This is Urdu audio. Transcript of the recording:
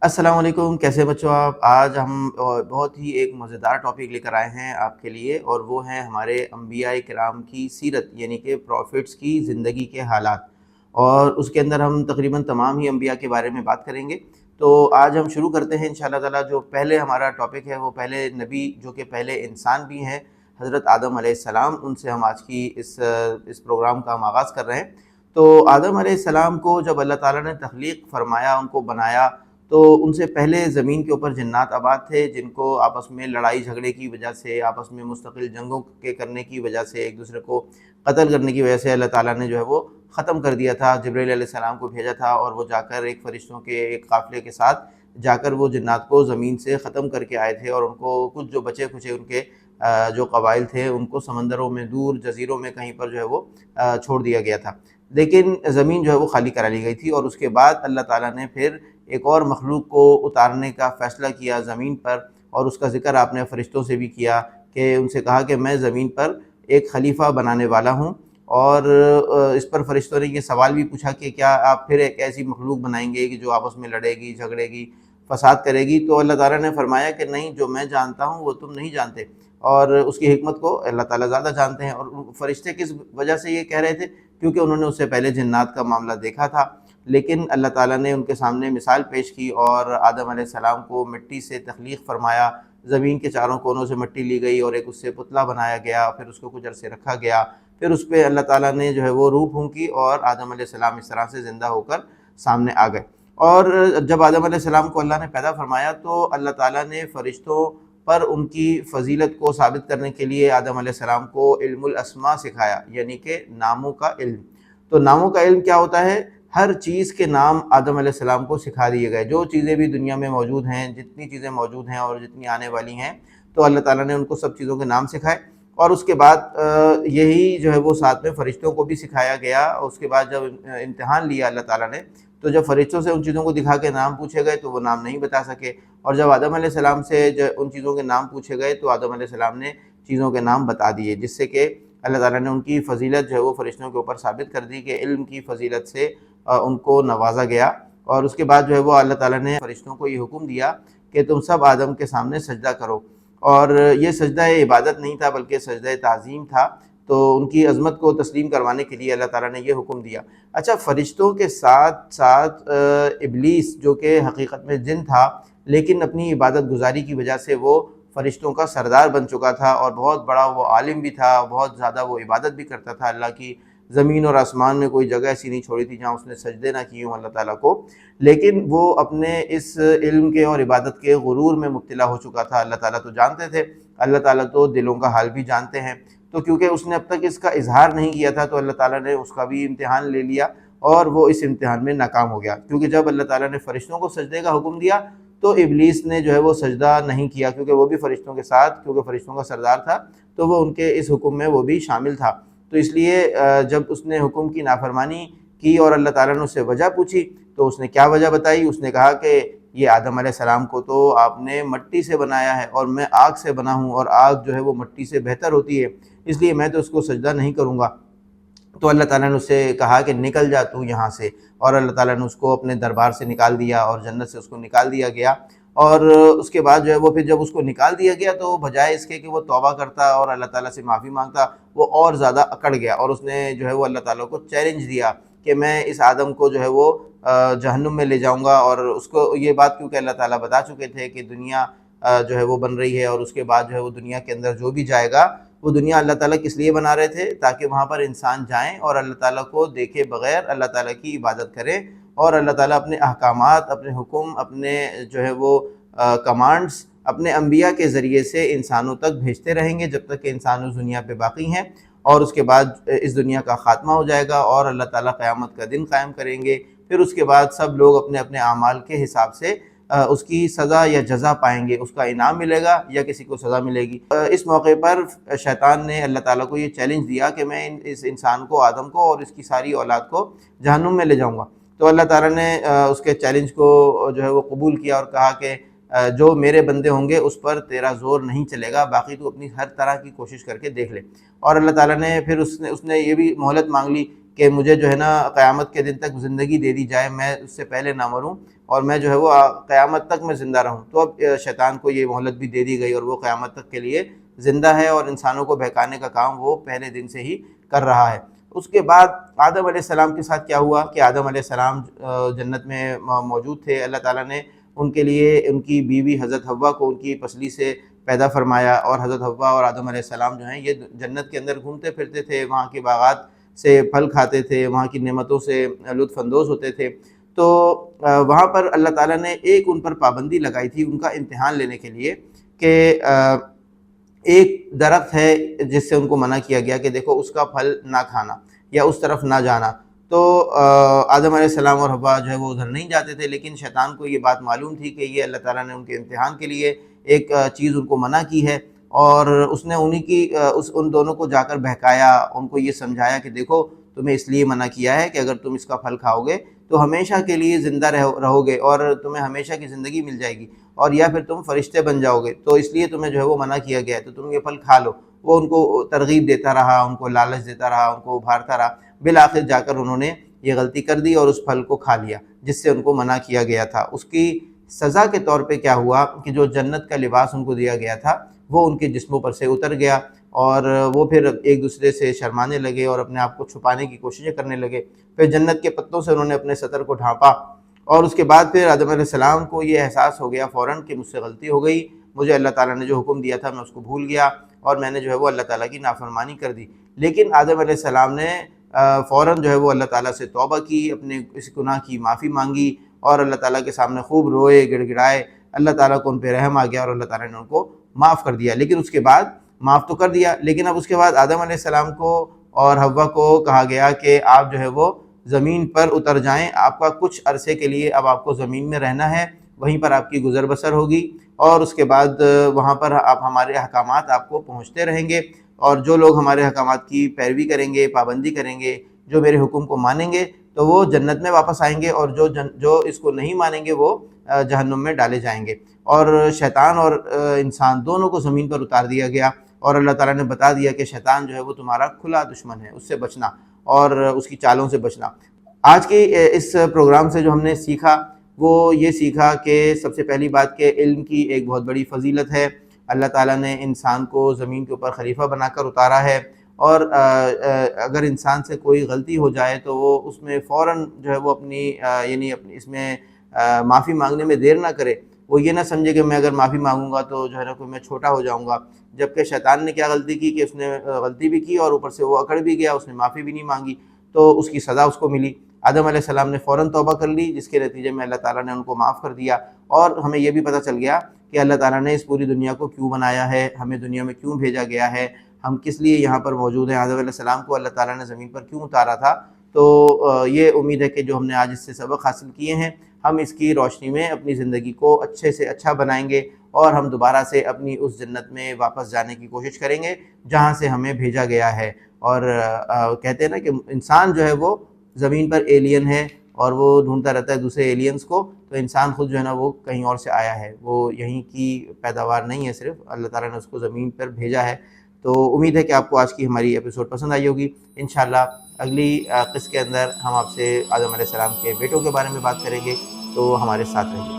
السلام علیکم، کیسے بچوں آپ؟ آج ہم بہت ہی ایک مزیدار ٹاپک لے کر آئے ہیں آپ کے لیے، اور وہ ہیں ہمارے انبیاء کرام کی سیرت، یعنی کہ پروفٹس کی زندگی کے حالات، اور اس کے اندر ہم تقریباً تمام ہی انبیاء کے بارے میں بات کریں گے۔ تو آج ہم شروع کرتے ہیں انشاءاللہ تعالیٰ۔ جو پہلے ہمارا ٹاپک ہے وہ پہلے نبی جو کہ پہلے انسان بھی ہیں، حضرت آدم علیہ السلام، ان سے ہم آج کی اس پروگرام کا ہم آغاز کر رہے ہیں۔ تو آدم علیہ السلام کو جب اللہ تعالیٰ نے تخلیق فرمایا، ان کو بنایا، تو ان سے پہلے زمین کے اوپر جنات آباد تھے، جن کو آپس میں لڑائی جھگڑے کی وجہ سے، آپس میں مستقل جنگوں کے کرنے کی وجہ سے، ایک دوسرے کو قتل کرنے کی وجہ سے اللہ تعالیٰ نے جو ہے وہ ختم کر دیا تھا۔ جبرائیل علیہ السلام کو بھیجا تھا، اور وہ جا کر ایک فرشتوں کے ایک قافلے کے ساتھ جا کر وہ جنات کو زمین سے ختم کر کے آئے تھے، اور ان کو کچھ جو بچے کچے ان کے جو قبائل تھے ان کو سمندروں میں، دور جزیروں میں کہیں پر جو ہے وہ چھوڑ دیا گیا تھا، لیکن زمین جو ہے وہ خالی کرا لی گئی تھی۔ اور اس کے بعد اللہ تعالیٰ نے پھر ایک اور مخلوق کو اتارنے کا فیصلہ کیا زمین پر، اور اس کا ذکر آپ نے فرشتوں سے بھی کیا، کہ ان سے کہا کہ میں زمین پر ایک خلیفہ بنانے والا ہوں۔ اور اس پر فرشتوں نے یہ سوال بھی پوچھا کہ کیا آپ پھر ایک ایسی مخلوق بنائیں گے کہ جو آپس میں لڑے گی، جھگڑے گی، فساد کرے گی؟ تو اللہ تعالیٰ نے فرمایا کہ نہیں، جو میں جانتا ہوں وہ تم نہیں جانتے، اور اس کی حکمت کو اللہ تعالیٰ زیادہ جانتے ہیں۔ اور فرشتے کس وجہ سے یہ کہہ رہے تھے؟ کیونکہ انہوں نے اس سے پہلے جنات کا معاملہ دیکھا تھا، لیکن اللہ تعالیٰ نے ان کے سامنے مثال پیش کی، اور آدم علیہ السلام کو مٹی سے تخلیق فرمایا۔ زمین کے چاروں کونوں سے مٹی لی گئی، اور ایک اس سے پتلا بنایا گیا، پھر اس کو کچھ عرصے رکھا گیا، پھر اس پہ اللہ تعالیٰ نے جو ہے وہ روح پھونکی، اور آدم علیہ السلام اس طرح سے زندہ ہو کر سامنے آ گئے۔ اور جب آدم علیہ السلام کو اللہ نے پیدا فرمایا، تو اللہ تعالیٰ نے فرشتوں پر ان کی فضیلت کو ثابت کرنے کے لیے آدم علیہ السلام کو علم الاسماء سکھایا، یعنی کہ ناموں کا علم۔ تو ناموں کا علم کیا ہوتا ہے؟ ہر چیز کے نام آدم علیہ السلام کو سکھا دیے گئے، جو چیزیں بھی دنیا میں موجود ہیں، جتنی چیزیں موجود ہیں اور جتنی آنے والی ہیں، تو اللہ تعالیٰ نے ان کو سب چیزوں کے نام سکھائے۔ اور اس کے بعد یہی جو ہے وہ ساتھ میں فرشتوں کو بھی سکھایا گیا۔ اس کے بعد جب امتحان لیا اللہ تعالیٰ نے، تو جب فرشتوں سے ان چیزوں کو دکھا کے نام پوچھے گئے تو وہ نام نہیں بتا سکے، اور جب آدم علیہ السلام سے ان چیزوں کے نام پوچھے گئے تو آدم علیہ السلام نے چیزوں کے نام بتا دیے، جس سے کہ اللہ تعالیٰ نے ان کی فضیلت جو ہے وہ فرشتوں کے اوپر ثابت کر دی، کہ علم کی فضیلت سے ان کو نوازا گیا۔ اور اس کے بعد جو ہے وہ اللہ تعالیٰ نے فرشتوں کو یہ حکم دیا کہ تم سب آدم کے سامنے سجدہ کرو، اور یہ سجدہ عبادت نہیں تھا بلکہ سجدہ تعظیم تھا۔ تو ان کی عظمت کو تسلیم کروانے کے لیے اللہ تعالیٰ نے یہ حکم دیا۔ اچھا، فرشتوں کے ساتھ ساتھ ابلیس جو کہ حقیقت میں جن تھا، لیکن اپنی عبادت گزاری کی وجہ سے وہ فرشتوں کا سردار بن چکا تھا، اور بہت بڑا وہ عالم بھی تھا، بہت زیادہ وہ عبادت بھی کرتا تھا اللہ کی۔ زمین اور آسمان میں کوئی جگہ ایسی نہیں چھوڑی تھی جہاں اس نے سجدے نہ کیے ہوں اللہ تعالیٰ کو، لیکن وہ اپنے اس علم کے اور عبادت کے غرور میں مبتلا ہو چکا تھا۔ اللہ تعالیٰ تو جانتے تھے، اللہ تعالیٰ تو دلوں کا حال بھی جانتے ہیں، تو کیونکہ اس نے اب تک اس کا اظہار نہیں کیا تھا، تو اللہ تعالیٰ نے اس کا بھی امتحان لے لیا، اور وہ اس امتحان میں ناکام ہو گیا۔ کیونکہ جب اللہ تعالیٰ نے فرشتوں کو سجدے کا حکم دیا تو ابلیس نے جو ہے وہ سجدہ نہیں کیا، کیونکہ وہ بھی فرشتوں کے ساتھ، کیونکہ فرشتوں کا سردار تھا، تو وہ ان کے اس حکم میں وہ بھی شامل تھا۔ تو اس لیے جب اس نے حکم کی نافرمانی کی اور اللہ تعالیٰ نے اس سے وجہ پوچھی، تو اس نے کیا وجہ بتائی؟ اس نے کہا کہ یہ آدم علیہ السلام کو تو آپ نے مٹی سے بنایا ہے، اور میں آگ سے بنا ہوں، اور آگ جو ہے وہ مٹی سے بہتر ہوتی ہے، اس لیے میں تو اس کو سجدہ نہیں کروں گا۔ تو اللہ تعالیٰ نے اس سے کہا کہ نکل جا تو یہاں سے، اور اللہ تعالیٰ نے اس کو اپنے دربار سے نکال دیا، اور جنت سے اس کو نکال دیا گیا۔ اور اس کے بعد جو ہے وہ پھر جب اس کو نکال دیا گیا، تو بجائے اس کے کہ وہ توبہ کرتا اور اللہ تعالیٰ سے معافی مانگتا، وہ اور زیادہ اکڑ گیا، اور اس نے جو ہے وہ اللہ تعالیٰ کو چیلنج دیا کہ میں اس آدم کو جو ہے وہ جہنم میں لے جاؤں گا۔ اور اس کو یہ بات کیونکہ اللہ تعالیٰ بتا چکے تھے کہ دنیا جو ہے وہ بن رہی ہے، اور اس کے بعد جو ہے وہ دنیا کے اندر جو بھی جائے گا، وہ دنیا اللہ تعالیٰ کس لیے بنا رہے تھے؟ تاکہ وہاں پر انسان جائیں اور اللہ تعالیٰ کو دیکھے بغیر اللہ تعالیٰ کی عبادت کریں، اور اللہ تعالیٰ اپنے احکامات، اپنے حکم، اپنے جو ہے وہ کمانڈز اپنے انبیاء کے ذریعے سے انسانوں تک بھیجتے رہیں گے، جب تک کہ انسان اس دنیا پہ باقی ہیں، اور اس کے بعد اس دنیا کا خاتمہ ہو جائے گا، اور اللہ تعالیٰ قیامت کا دن قائم کریں گے۔ پھر اس کے بعد سب لوگ اپنے اپنے اعمال کے حساب سے اس کی سزا یا جزا پائیں گے، اس کا انعام ملے گا یا کسی کو سزا ملے گی۔ اس موقع پر شیطان نے اللہ تعالیٰ کو یہ چیلنج دیا کہ میں اس انسان کو، آدم کو اور اس کی ساری اولاد کو جہنم میں لے جاؤں گا۔ تو اللہ تعالیٰ نے اس کے چیلنج کو جو ہے وہ قبول کیا، اور کہا کہ جو میرے بندے ہوں گے اس پر تیرا زور نہیں چلے گا، باقی تو اپنی ہر طرح کی کوشش کر کے دیکھ لے۔ اور اللہ تعالیٰ نے پھر اس نے یہ بھی مہلت مانگ لی کہ مجھے جو ہے نا قیامت کے دن تک زندگی دے دی جائے، میں اس سے پہلے نہ مروں، اور میں جو ہے وہ قیامت تک میں زندہ رہوں۔ تو اب شیطان کو یہ مہلت بھی دے دی گئی اور وہ قیامت تک کے لیے زندہ ہے اور انسانوں کو بہکانے کا کام وہ پہلے دن سے ہی کر رہا ہے۔ اس کے بعد آدم علیہ السلام کے ساتھ کیا ہوا کہ آدم علیہ السلام جنت میں موجود تھے، اللہ تعالیٰ نے ان کے لیے ان کی بیوی حضرت حوا کو ان کی پسلی سے پیدا فرمایا، اور حضرت حوا اور آدم علیہ السلام جو ہیں یہ جنت کے اندر گھومتے پھرتے تھے، وہاں کے باغات سے پھل کھاتے تھے، وہاں کی نعمتوں سے لطف اندوز ہوتے تھے۔ تو وہاں پر اللہ تعالیٰ نے ایک ان پر پابندی لگائی تھی ان کا امتحان لینے کے لیے کہ ایک درخت ہے جس سے ان کو منع کیا گیا کہ دیکھو اس کا پھل نہ کھانا یا اس طرف نہ جانا۔ تو آدم علیہ السلام اور حوا جو ہے وہ ادھر نہیں جاتے تھے، لیکن شیطان کو یہ بات معلوم تھی کہ یہ اللہ تعالیٰ نے ان کے امتحان کے لیے ایک چیز ان کو منع کی ہے، اور اس نے ان دونوں کو جا کر بہکایا، ان کو یہ سمجھایا کہ دیکھو تمہیں اس لیے منع کیا ہے کہ اگر تم اس کا پھل کھاؤ گے تو ہمیشہ کے لیے زندہ رہو گے اور تمہیں ہمیشہ کی زندگی مل جائے گی، اور یا پھر تم فرشتے بن جاؤ گے، تو اس لیے تمہیں جو ہے وہ منع کیا گیا ہے، تو تم یہ پھل کھا لو۔ وہ ان کو ترغیب دیتا رہا، ان کو لالچ دیتا رہا، ان کو ابھارتا رہا، بالآخر جا کر انہوں نے یہ غلطی کر دی اور اس پھل کو کھا لیا جس سے ان کو منع کیا گیا تھا۔ اس کی سزا کے طور پہ کیا ہوا کہ جو جنت کا لباس ان کو دیا گیا تھا وہ ان کے جسموں پر سے اتر گیا، اور وہ پھر ایک دوسرے سے شرمانے لگے اور اپنے آپ کو چھپانے کی کوششیں کرنے لگے۔ پھر جنت کے پتوں سے انہوں نے اپنے سطر کو ڈھانپا، اور اس کے بعد پھر آدم علیہ السلام کو یہ احساس ہو گیا فوراً کہ مجھ سے غلطی ہو گئی، مجھے اللہ تعالیٰ نے جو حکم دیا تھا میں اس کو بھول گیا اور میں نے جو ہے وہ اللہ تعالیٰ کی نافرمانی کر دی۔ لیکن آدم علیہ السلام نے فوراً جو ہے وہ اللہ تعالیٰ سے توبہ کی، اپنے اس گناہ کی معافی مانگی اور اللہ تعالیٰ کے سامنے خوب روئے گڑ گڑائے۔ اللہ تعالیٰ کو ان پہ رحم آ گیا اور اللہ تعالیٰ نے ان کو معاف کر دیا۔ لیکن اس کے بعد معاف تو کر دیا، لیکن اب اس کے بعد آدم علیہ السلام کو اور حوا کو کہا گیا کہ آپ جو ہے وہ زمین پر اتر جائیں، آپ کا کچھ عرصے کے لیے اب آپ کو زمین میں رہنا ہے، وہیں پر آپ کی گزر بسر ہوگی، اور اس کے بعد وہاں پر آپ ہمارے احکامات آپ کو پہنچتے رہیں گے، اور جو لوگ ہمارے احکامات کی پیروی کریں گے، پابندی کریں گے، جو میرے حکم کو مانیں گے تو وہ جنت میں واپس آئیں گے، اور جو اس کو نہیں مانیں گے وہ جہنم میں ڈالے جائیں گے۔ اور شیطان اور انسان دونوں کو زمین پر اتار دیا گیا، اور اللہ تعالیٰ نے بتا دیا کہ شیطان جو ہے وہ تمہارا کھلا دشمن ہے، اس سے بچنا اور اس کی چالوں سے بچنا۔ آج کی اس پروگرام سے جو ہم نے سیکھا وہ یہ سیکھا کہ سب سے پہلی بات کہ علم کی ایک بہت بڑی فضیلت ہے۔ اللہ تعالیٰ نے انسان کو زمین کے اوپر خلیفہ بنا کر اتارا ہے، اور اگر انسان سے کوئی غلطی ہو جائے تو وہ اس میں فوراً جو ہے وہ اپنی اس میں معافی مانگنے میں دیر نہ کرے۔ وہ یہ نہ سمجھے کہ میں اگر معافی مانگوں گا تو جو ہے نا کوئی میں چھوٹا ہو جاؤں گا، جبکہ شیطان نے کیا غلطی کی کہ اس نے غلطی بھی کی اور اوپر سے وہ اکڑ بھی گیا، اس نے معافی بھی نہیں مانگی، تو اس کی سزا اس کو ملی۔ آدم علیہ السلام نے فوراً توبہ کر لی، جس کے نتیجے میں اللہ تعالیٰ نے ان کو معاف کر دیا، اور ہمیں یہ بھی پتہ چل گیا کہ اللہ تعالیٰ نے اس پوری دنیا کو کیوں بنایا ہے، ہمیں دنیا میں کیوں بھیجا گیا ہے، ہم کس لیے یہاں پر موجود ہیں، آدم علیہ السلام کو اللہ تعالیٰ نے زمین پر کیوں اتارا تھا۔ تو یہ امید ہے کہ جو ہم نے آج اس سے سبق حاصل کیے ہیں ہم اس کی روشنی میں اپنی زندگی کو اچھے سے اچھا بنائیں گے، اور ہم دوبارہ سے اپنی اس جنت میں واپس جانے کی کوشش کریں گے جہاں سے ہمیں بھیجا گیا ہے۔ اور کہتے ہیں نا کہ انسان جو ہے وہ زمین پر ایلین ہے اور وہ ڈھونڈتا رہتا ہے دوسرے ایلینز کو، تو انسان خود جو ہے نا وہ کہیں اور سے آیا ہے، وہ یہیں کی پیداوار نہیں ہے، صرف اللہ تعالیٰ نے اس کو زمین پر بھیجا ہے۔ تو امید ہے کہ آپ کو آج کی ہماری ایپیسوڈ پسند آئی ہوگی۔ انشاءاللہ اگلی قسط کے اندر ہم آپ سے آدم علیہ السلام کے بیٹوں کے بارے میں بات کریں گے، تو ہمارے ساتھ رہیے۔